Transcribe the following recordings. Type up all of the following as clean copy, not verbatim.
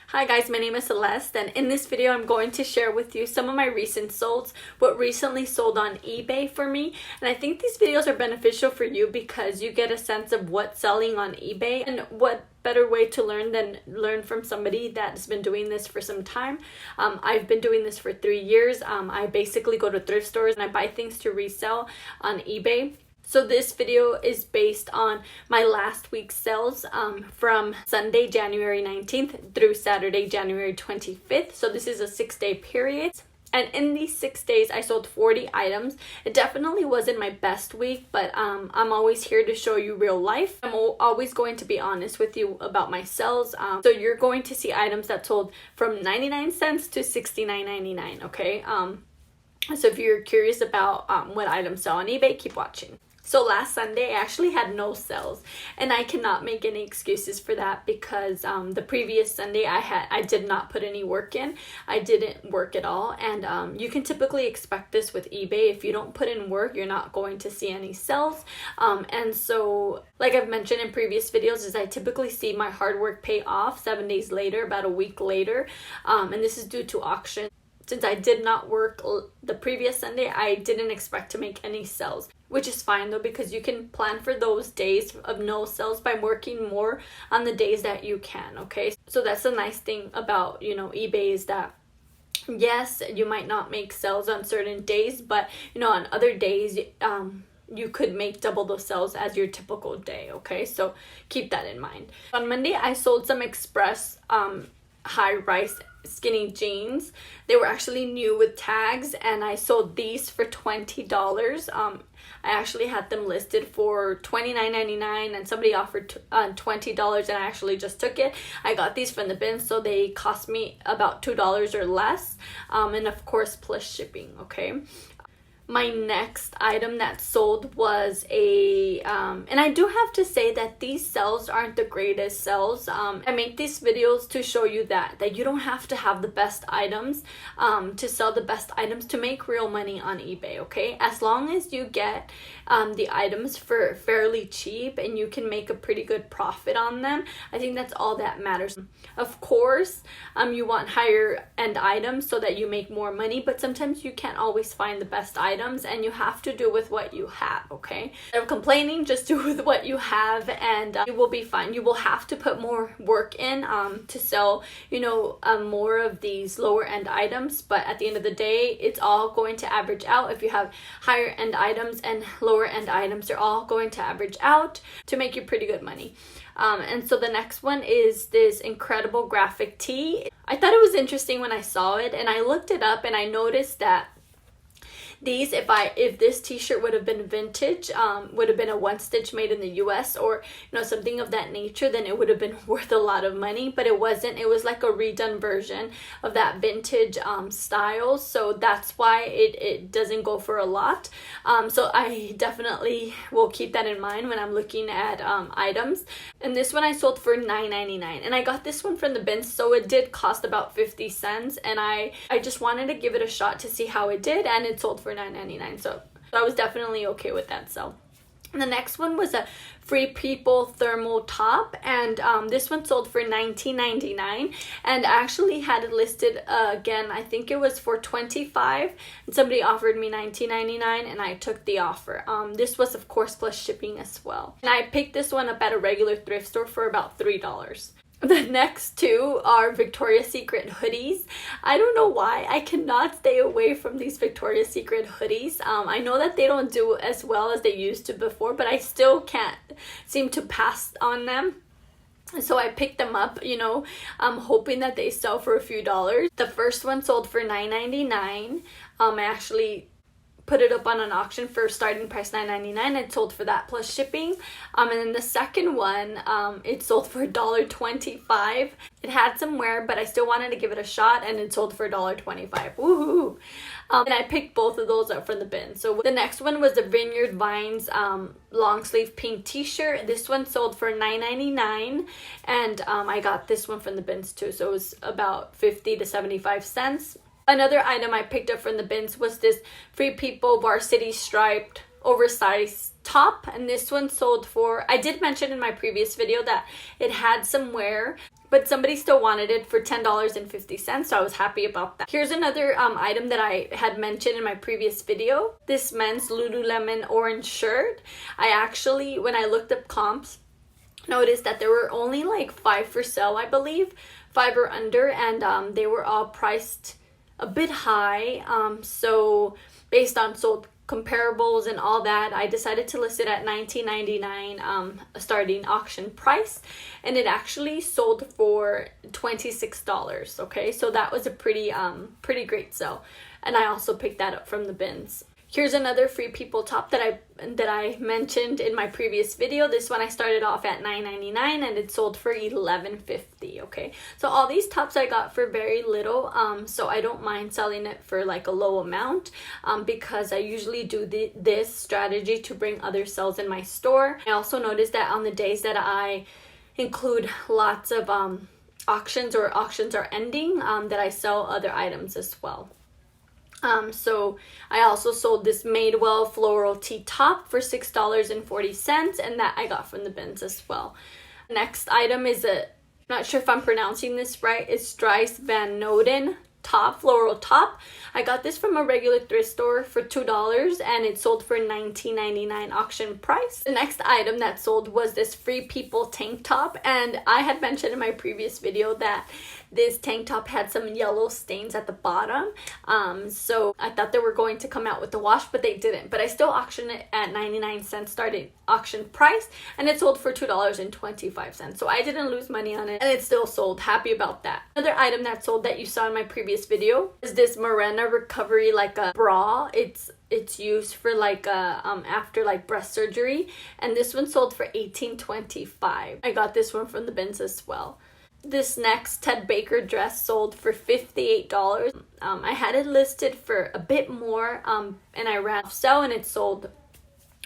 Hi guys, my name is Celeste, and in this video I'm going to share with you some of my recent solds, what recently sold on eBay for me. And I think these videos are beneficial for you because you get a sense of what's selling on eBay, and what better way to learn than learn from somebody that's been doing this for some time. I've been doing this for 3 years. I basically go to thrift stores and I buy things to resell on eBay. So this video is based on my last week's sales from Sunday, January 19th through Saturday, January 25th. So this is a 6-day period. And in these 6 days, I sold 40 items. It definitely wasn't my best week, but I'm always here to show you real life. I'm always going to be honest with you about my sales. So you're going to see items that sold from 99 cents to $69.99, okay? So if you're curious about what items sell on eBay, keep watching. So last Sunday, I actually had no sales, and I cannot make any excuses for that because the previous Sunday I did not put any work in. I didn't work at all, and you can typically expect this with eBay. If you don't put in work, you're not going to see any sales. And so, like I've mentioned in previous videos, is I typically see my hard work pay off 7 days later, about a week later, and this is due to auction. Since I did not work the previous Sunday, I didn't expect to make any sales, which is fine though, because you can plan for those days of no sales by working more on the days that you can, okay? So that's the nice thing about, eBay is that yes, you might not make sales on certain days, but, on other days, you could make double those sales as your typical day, okay? So keep that in mind. On Monday, I sold some Express high-rise skinny jeans. They were actually new with tags, and I sold these for $20. I actually had them listed for $29.99, and somebody offered $20, and I actually just took it. I got these from the bin, so they cost me about $2 or less, and of course plus shipping, okay? My next item that sold was and I do have to say that these sales aren't the greatest sales. I make these videos to show you that you don't have to have the best items to sell the best items to make real money on eBay, okay? As long as you get the items for fairly cheap and you can make a pretty good profit on them, I think that's all that matters. Of course, you want higher end items so that you make more money, but sometimes you can't always find the best items, and you have to do with what you have, okay? Instead of complaining, just do with what you have, and you will be fine. You will have to put more work in to sell, more of these lower end items, but at the end of the day, it's all going to average out. If you have higher end items and lower end items, they're all going to average out to make you pretty good money. And so the next one is this incredible graphic tee. I thought it was interesting when I saw it, and I looked it up, and I noticed that these, if this t-shirt would have been vintage, would have been a one stitch made in the US, or something of that nature, then it would have been worth a lot of money, but it wasn't. It was like a redone version of that vintage style, so that's why it doesn't go for a lot. So I definitely will keep that in mind when I'm looking at items. And this one I sold for $9.99, and I got this one from the bin, so it did cost about 50 cents, and I just wanted to give it a shot to see how it did, and it sold for $9.99, so I was definitely okay with that sell. The next one was a Free People thermal top, and this one sold for $19.99, and I actually had it listed again, I think it was for $25, and somebody offered me $19.99, and I took the offer. This was of course plus shipping as well, and I picked this one up at a regular thrift store for about $3. The next two are Victoria's Secret hoodies. I don't know why. I cannot stay away from these Victoria's Secret hoodies. I know that they don't do as well as they used to before, but I still can't seem to pass on them. So I picked them up, I'm hoping that they sell for a few dollars. The first one sold for $9.99. I actually put it up on an auction for starting price $9.99. It sold for that plus shipping. And then the second one, it sold for $1.25. It had some wear, but I still wanted to give it a shot, and it sold for $1.25. Woohoo! And I picked both of those up from the bin. So the next one was the Vineyard Vines long sleeve pink t-shirt. This one sold for $9.99, and I got this one from the bins too, so it was about 50 to 75 cents. Another item I picked up from the bins was this Free People varsity striped oversized top, and this one sold for, I did mention in my previous video that it had some wear. but somebody still wanted it for $10.50, so I was happy about that. Here's another item that I had mentioned in my previous video. This men's Lululemon orange shirt. I actually, when I looked up comps, noticed that there were only like 5 for sale, I believe, 5 or under, and they were all priced a bit high. So based on sold comparables and all that, I decided to list it at $19.99 starting auction price, and it actually sold for $26. Okay, so that was a pretty great sale, and I also picked that up from the bins. Here's another Free People top that I mentioned in my previous video. This one I started off at $9.99 and it sold for $11.50. Okay, so all these tops I got for very little, so I don't mind selling it for like a low amount, because I usually do this strategy to bring other sales in my store. I also noticed that on the days that I include lots of auctions or auctions are ending, that I sell other items as well. So I also sold this Madewell floral tee top for $6.40, and that I got from the bins as well. Next item is I'm not sure if I'm pronouncing this right, it's Dries Van Noten top, floral top. I got this from a regular thrift store for $2 and it sold for $19.99 auction price. The next item that sold was this Free People tank top, and I had mentioned in my previous video that this tank top had some yellow stains at the bottom, so I thought they were going to come out with the wash, but they didn't. But I still auctioned it at 99 cents starting auction price, and it sold for $2.25, so I didn't lose money on it, and it still sold. Happy about that. Another item that sold that you saw in my previous video is this Morena Recovery like a bra. It's used for like after like breast surgery, and this one sold for $18.25. I got this one from the bins as well. This next Ted Baker dress sold for $58. I had it listed for a bit more, and I ran off sale and it sold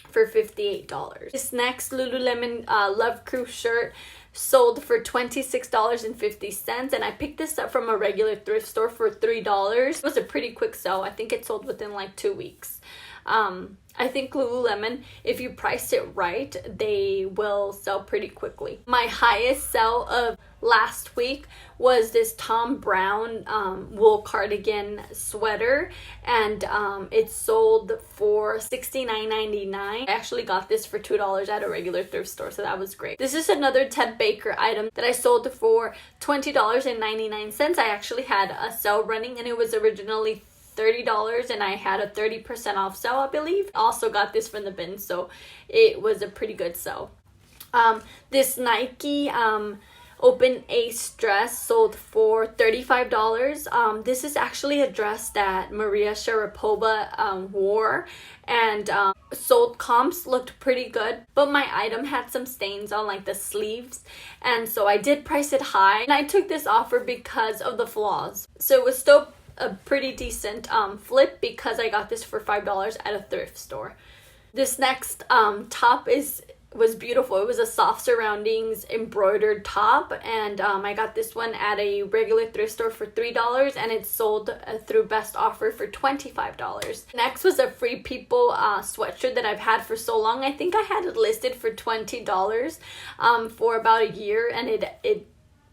for $58. This next Lululemon Love Crew shirt sold for $26.50, and I picked this up from a regular thrift store for $3. It was a pretty quick sell. I think it sold within like 2 weeks. I think Lululemon, if you price it right, they will sell pretty quickly. My highest sell of last week was this Thom Browne wool cardigan sweater, and it sold for $69.99. I actually got this for $2 at a regular thrift store, so that was great. This is another Ted Baker item that I sold for $20.99. I actually had a sale running, and it was originally $30, and I had a 30% off sale, I believe. Also got this from the bin, so it was a pretty good sale. This Nike Open Ace dress sold for $35. This is actually a dress that Maria Sharapova wore, and sold comps looked pretty good, but my item had some stains on like the sleeves, and so I did price it high, and I took this offer because of the flaws. So it was still a pretty decent flip because I got this for $5 at a thrift store. This next top was beautiful. It was a soft surroundings embroidered top, and I got this one at a regular thrift store for $3, and it sold through best offer for $25. Next was a Free People sweatshirt that I've had for so long. I think I had it listed for $20 for about a year, and it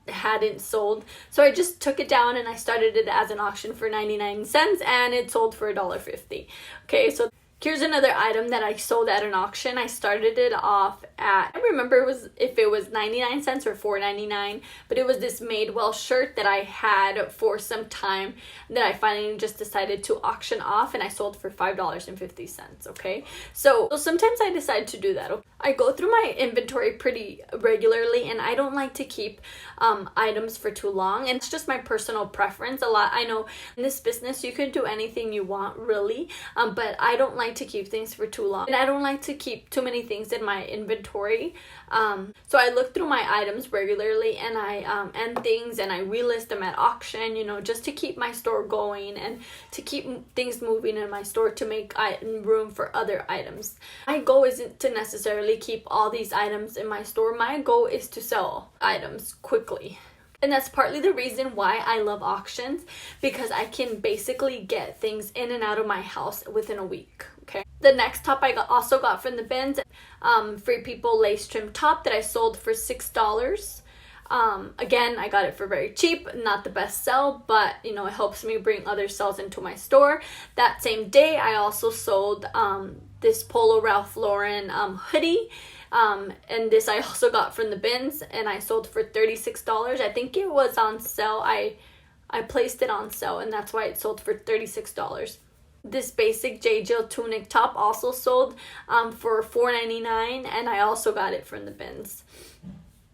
hadn't sold, so I just took it down and I started it as an auction for 99 cents, and it sold for $1.50. Okay, so here's another item that I sold at an auction. I started it off at, I remember if it was 99 cents or $4.99, but it was this Madewell shirt that I had for some time that I finally just decided to auction off, and I sold for $5.50. Okay, so sometimes I decide to do that. I go through my inventory pretty regularly, and I don't like to keep items for too long, and it's just my personal preference. I know in this business you can do anything you want, really, but I don't like to keep things for too long, and I don't like to keep too many things in my inventory. So I look through my items regularly, and I end things and I relist them at auction, just to keep my store going and to keep things moving in my store, to make room for other items. My goal isn't to necessarily keep all these items in my store. My goal is to sell items quickly. And that's partly the reason why I love auctions, because I can basically get things in and out of my house within a week. Okay. The next top I also got from the bins, Free People lace trim top that I sold for $6. Again, I got it for very cheap, not the best sell, but you know, it helps me bring other sales into my store. That same day, I also sold this Polo Ralph Lauren hoodie. And this I also got from the bins, and I sold for $36. I think it was on sale. I placed it on sale, and that's why it sold for $36. This basic J. Jill tunic top also sold for $4.99, and I also got it from the bins.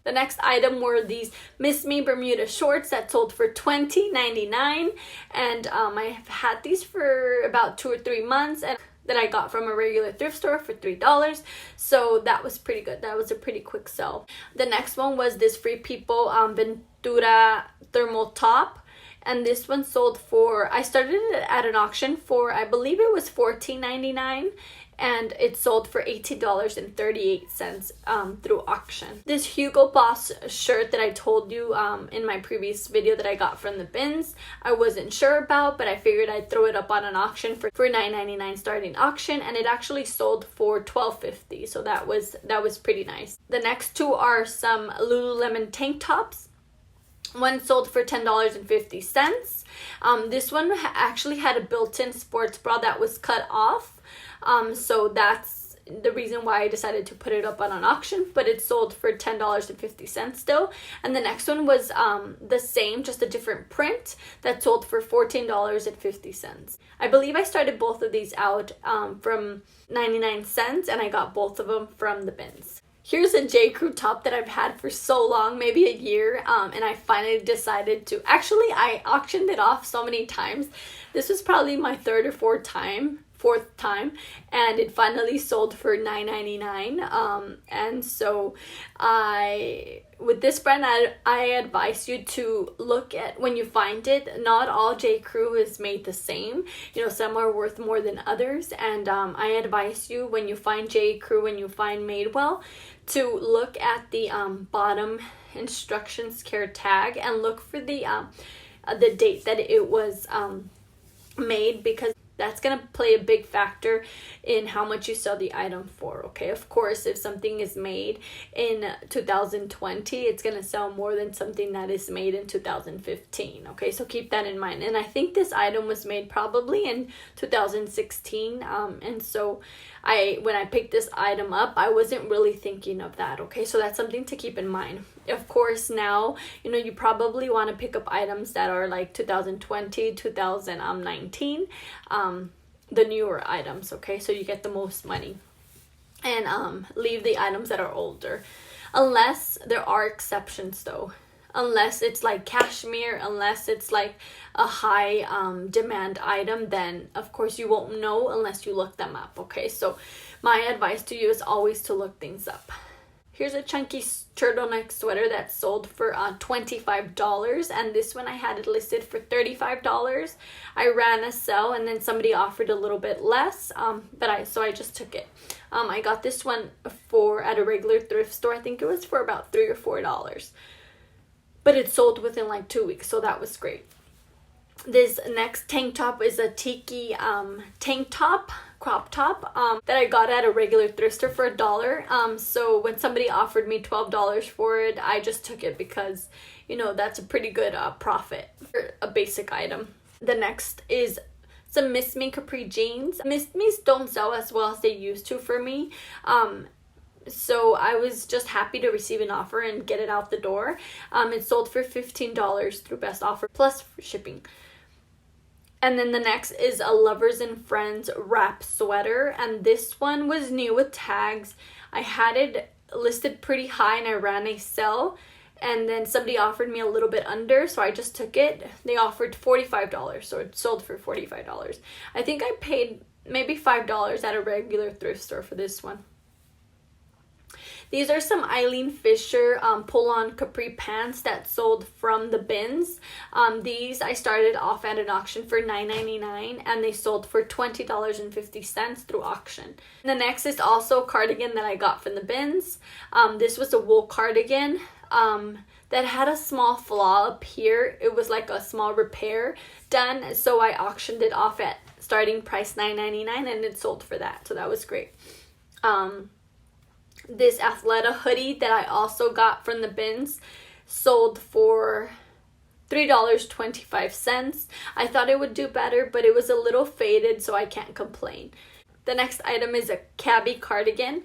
The next item were these Miss Me Bermuda shorts that sold for $20.99, and I've had these for about 2 or 3 months, and that I got from a regular thrift store for $3. So that was pretty good. That was a pretty quick sell. The next one was this Free People Ventura thermal top. And this one sold for, I started it at an auction for, I believe it was $14.99. And it sold for $18.38 through auction. This Hugo Boss shirt that I told you in my previous video that I got from the bins, I wasn't sure about, but I figured I'd throw it up on an auction for $9.99 starting auction, and it actually sold for $12.50. So that was pretty nice. The next two are some Lululemon tank tops. One sold for $10.50. This one actually had a built-in sports bra that was cut off. So that's the reason why I decided to put it up on an auction, but it sold for $10.50 still. And the next one was the same, just a different print, that sold for $14.50. I believe I started both of these out from 99 cents, and I got both of them from the bins. Here's a J. Crew top that I've had for so long, maybe a year, and I finally decided to, actually I auctioned it off so many times. This was probably my third or fourth time, and it finally sold for $9.99. And so with this brand, I advise you to look at, when you find it, not all J. Crew is made the same. You know, some are worth more than others, and I advise you, when you find J. Crew, when you find Madewell, to look at the bottom instructions care tag and look for the date that it was made, because that's going to play a big factor in how much you sell the item for, okay? Of course, if something is made in 2020, it's going to sell more than something that is made in 2015, okay? So keep that in mind. And I think this item was made probably in 2016, and so when I picked this item up, I wasn't really thinking of that, okay? So that's something to keep in mind. Of course, now, you know, you probably want to pick up items that are like 2020, 2019, the newer items, okay? So you get the most money. And leave the items that are older. Unless there are exceptions, though. Unless it's like cashmere, unless it's like a high demand item, then of course you won't know unless you look them up, okay? So my advice to you is always to look things up. Here's a chunky turtleneck sweater that sold for $25, and this one I had it listed for $35. I ran a sale, and then somebody offered a little bit less, so I just took it. I got this one at a regular thrift store. I think it was for about $3 or $4. But it sold within like 2 weeks, so that was great. This next tank top is a tiki tank top, crop top, that I got at a regular thrift store for $1. So when somebody offered me $12 for it, I just took it because, you know, that's a pretty good profit for a basic item. The next is some Miss Me capri jeans. Miss Me's don't sell as well as they used to for me. So I was just happy to receive an offer and get it out the door. It sold for $15 through best offer plus shipping. And then the next is a Lovers and Friends wrap sweater, and this one was new with tags. I had it listed pretty high and I ran a sale, and then somebody offered me a little bit under, so I just took it. They offered $45, so it sold for $45. I think I paid maybe $5 at a regular thrift store for this one. These are some Eileen Fisher pull-on capri pants that sold from the bins. These I started off at an auction for $9.99, and they sold for $20.50 through auction. And the next is also a cardigan that I got from the bins. This was a wool cardigan that had a small flaw up here. It was like a small repair done, so I auctioned it off at starting price $9.99, and it sold for that, so that was great. This Athleta hoodie that I also got from the bins sold for $3.25. I thought it would do better, but it was a little faded, so I can't complain. The next item is a cabbie cardigan.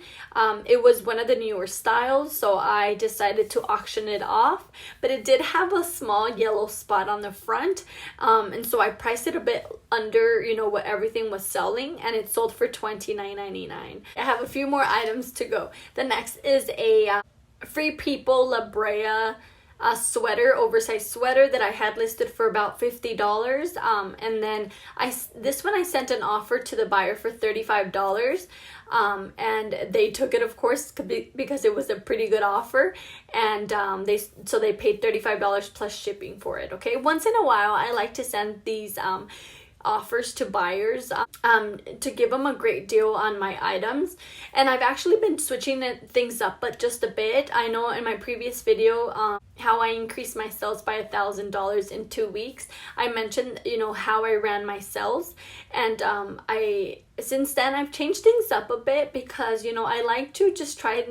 It was one of the newer styles, so I decided to auction it off. But it did have a small yellow spot on the front, and so I priced it a bit under, you know, what everything was selling, and it sold for $29.99. I have a few more items to go. The next is a Free People La Brea sweater, oversized sweater that I had listed for about $50, and then this one I sent an offer to the buyer for $35, and they took it, of course, because it was a pretty good offer, and they paid $35 plus shipping for it. Okay, once in a while I like to send these offers to buyers to give them a great deal on my items, and I've actually been switching things up but just a bit. I know in my previous video how I increased my sales by $1,000 in 2 weeks. I mentioned, you know, how I ran my sales, and since then I've changed things up a bit because, you know, I like to just try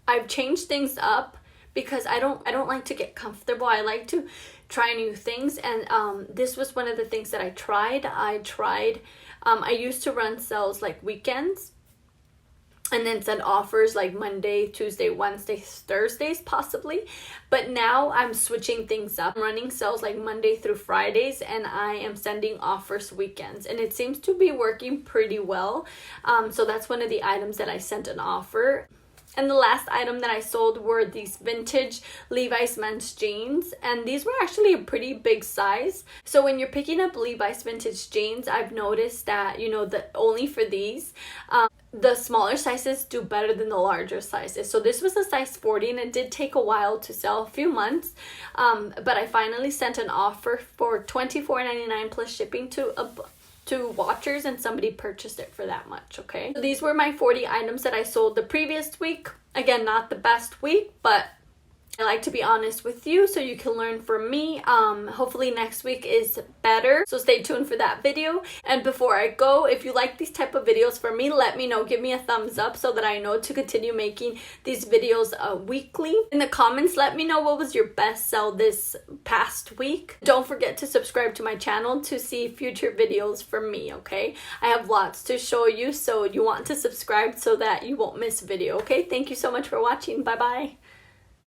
I've changed things up because I don't like to get comfortable. I like to try new things, and this was one of the things that I tried. I used to run sales like weekends and then send offers like Monday, Tuesday, Wednesday, Thursdays possibly, but now I'm switching things up. I'm running sales like Monday through Fridays, and I am sending offers weekends, and it seems to be working pretty well. So that's one of the items that I sent an offer. And the last item that I sold were these vintage Levi's men's jeans, and these were actually a pretty big size. So when you're picking up Levi's vintage jeans, I've noticed that, you know, only for these, the smaller sizes do better than the larger sizes. So this was a size 40, and it did take a while to sell, a few months, but I finally sent an offer for $24.99 plus shipping to Watchers, and somebody purchased it for that much. Okay, so these were my 40 items that I sold the previous week. Again, not the best week, but I like to be honest with you so you can learn from me. Hopefully next week is better, so stay tuned for that video. And before I go, if you like these type of videos from me, let me know. Give me a thumbs up so that I know to continue making these videos weekly. In the comments, let me know what was your best sell this past week. Don't forget to subscribe to my channel to see future videos from me. Okay, I have lots to show you, so you want to subscribe so that you won't miss a video. Okay, thank you so much for watching. Bye bye.